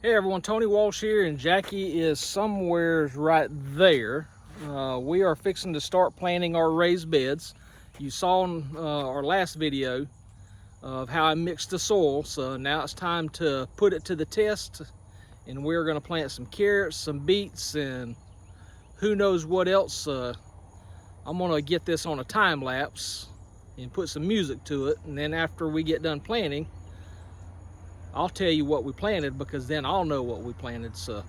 Hey everyone, Tony Walsh here, and Jackie is somewhere right there. We are fixing to start planting our raised beds. You saw in our last video of how I mixed the soil, so now it's time to put it to the test, and we're going to plant some carrots, some beets, and who knows what else. I'm going to get this on a time lapse and put some music to it, and then after we get done planting, I'll tell you what we planted, because then I'll know what we planted, so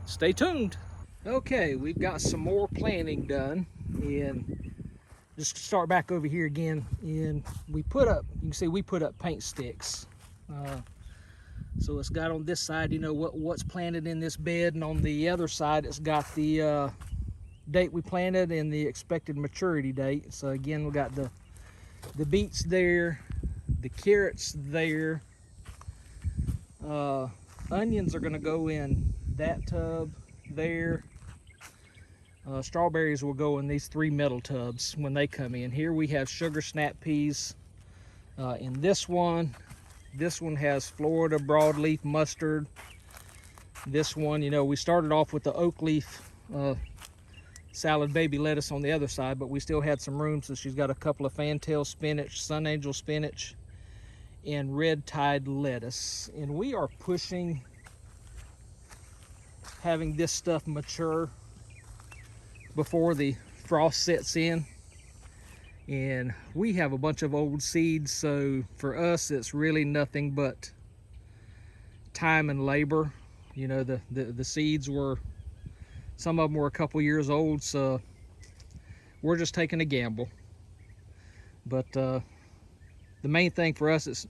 stay tuned. Okay, we've got some more planting done, and just to start back over here again, and we put up, you can see we put up paint sticks. So it's got on this side, you know, what's planted in this bed, and on the other side it's got the date we planted and the expected maturity date. So again, we got the beets there, the carrots there. Onions are going to go in that tub there. Strawberries will go in these 3 metal tubs when they come in. Here we have sugar snap peas in this one. This one has Florida broadleaf mustard. This one, you know, we started off with the oak leaf salad baby lettuce on the other side, but we still had some room, so she's got a couple of fantail spinach, sun angel spinach, and red tide lettuce. And we are pushing having this stuff mature before the frost sets in, and we have a bunch of old seeds, so for us it's really nothing but time and labor. You know, the seeds were, some of them were a couple years old, so we're just taking a gamble. But the main thing for us is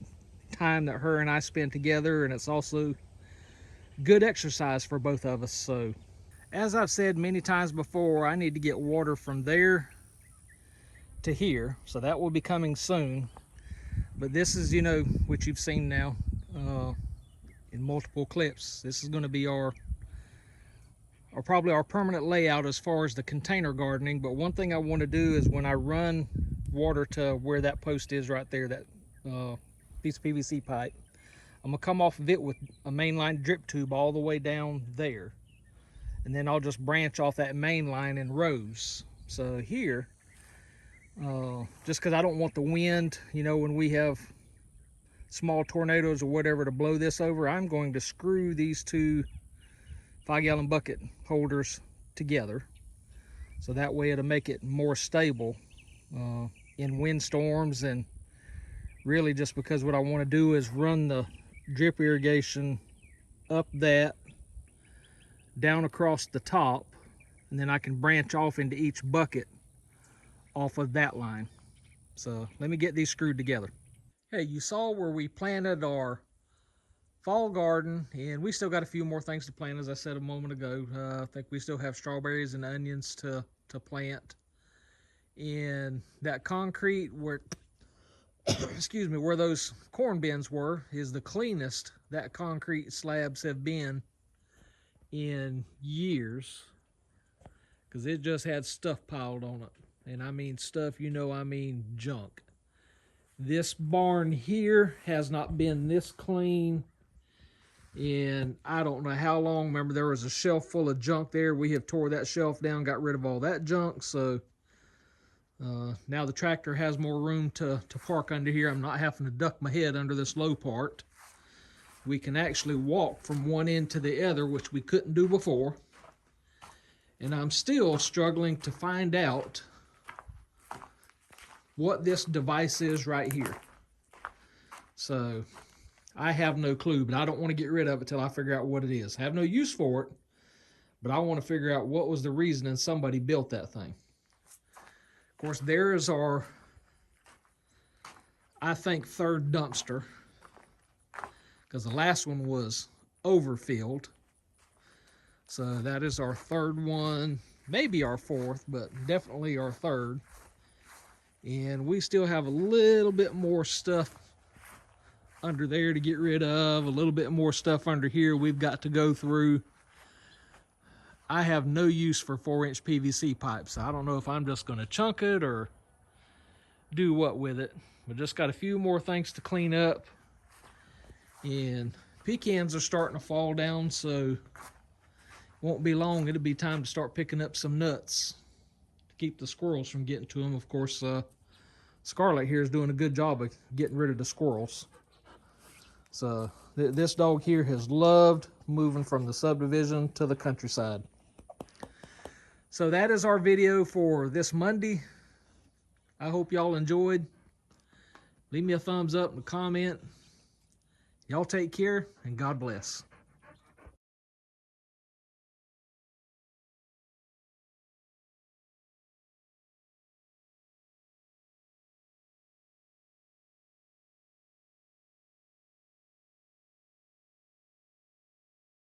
time that her and I spend together, and it's also good exercise for both of us. So as I've said many times before, I need to get water from there to here, so that will be coming soon. But this is, you know, which you've seen now in multiple clips, this is going to be our probably our permanent layout as far as the container gardening. But one thing I want to do is when I run water to where that post is right there, that piece of PVC pipe, I'm gonna come off of it with a mainline drip tube all the way down there, and then I'll just branch off that main line in rows. So here, just because I don't want the wind, you know, when we have small tornadoes or whatever, to blow this over, I'm going to screw these 2 5-gallon bucket holders together, so that way it'll make it more stable in windstorms. And really just because what I want to do is run the drip irrigation up that, down across the top, and then I can branch off into each bucket off of that line. So let me get these screwed together. Hey, you saw where we planted our fall garden, and we still got a few more things to plant, as I said a moment ago. I think we still have strawberries and onions to plant. And that concrete where excuse me, where those corn bins were is the cleanest that concrete slabs have been in years, because it just had stuff piled on it. And I mean stuff, you know, I mean junk. This barn here has not been this clean in I don't know how long. Remember, there was a shelf full of junk there. We have tore that shelf down, got rid of all that junk, so now the tractor has more room to park under here. I'm not having to duck my head under this low part. We can actually walk from one end to the other, which we couldn't do before. And I'm still struggling to find out what this device is right here. So I have no clue, but I don't want to get rid of it till I figure out what it is. I have no use for it, but I want to figure out what was the reason and somebody built that thing. Of course, there is our, I think, 3rd dumpster, because the last one was overfilled. So that is our 3rd one, maybe our 4th, but definitely our 3rd. And we still have a little bit more stuff under there to get rid of, a little bit more stuff under here we've got to go through. I have no use for 4-inch PVC pipes. I don't know if I'm just going to chunk it or do what with it. But just got a few more things to clean up. And Pecans are starting to fall down, so won't be long. It'll be time to start picking up some nuts to keep the squirrels from getting to them. Of course, Scarlet here is doing a good job of getting rid of the squirrels. So this dog here has loved moving from the subdivision to the countryside. So that is our video for this Monday. I hope y'all enjoyed. Leave me a thumbs up and a comment. Y'all take care, and God bless.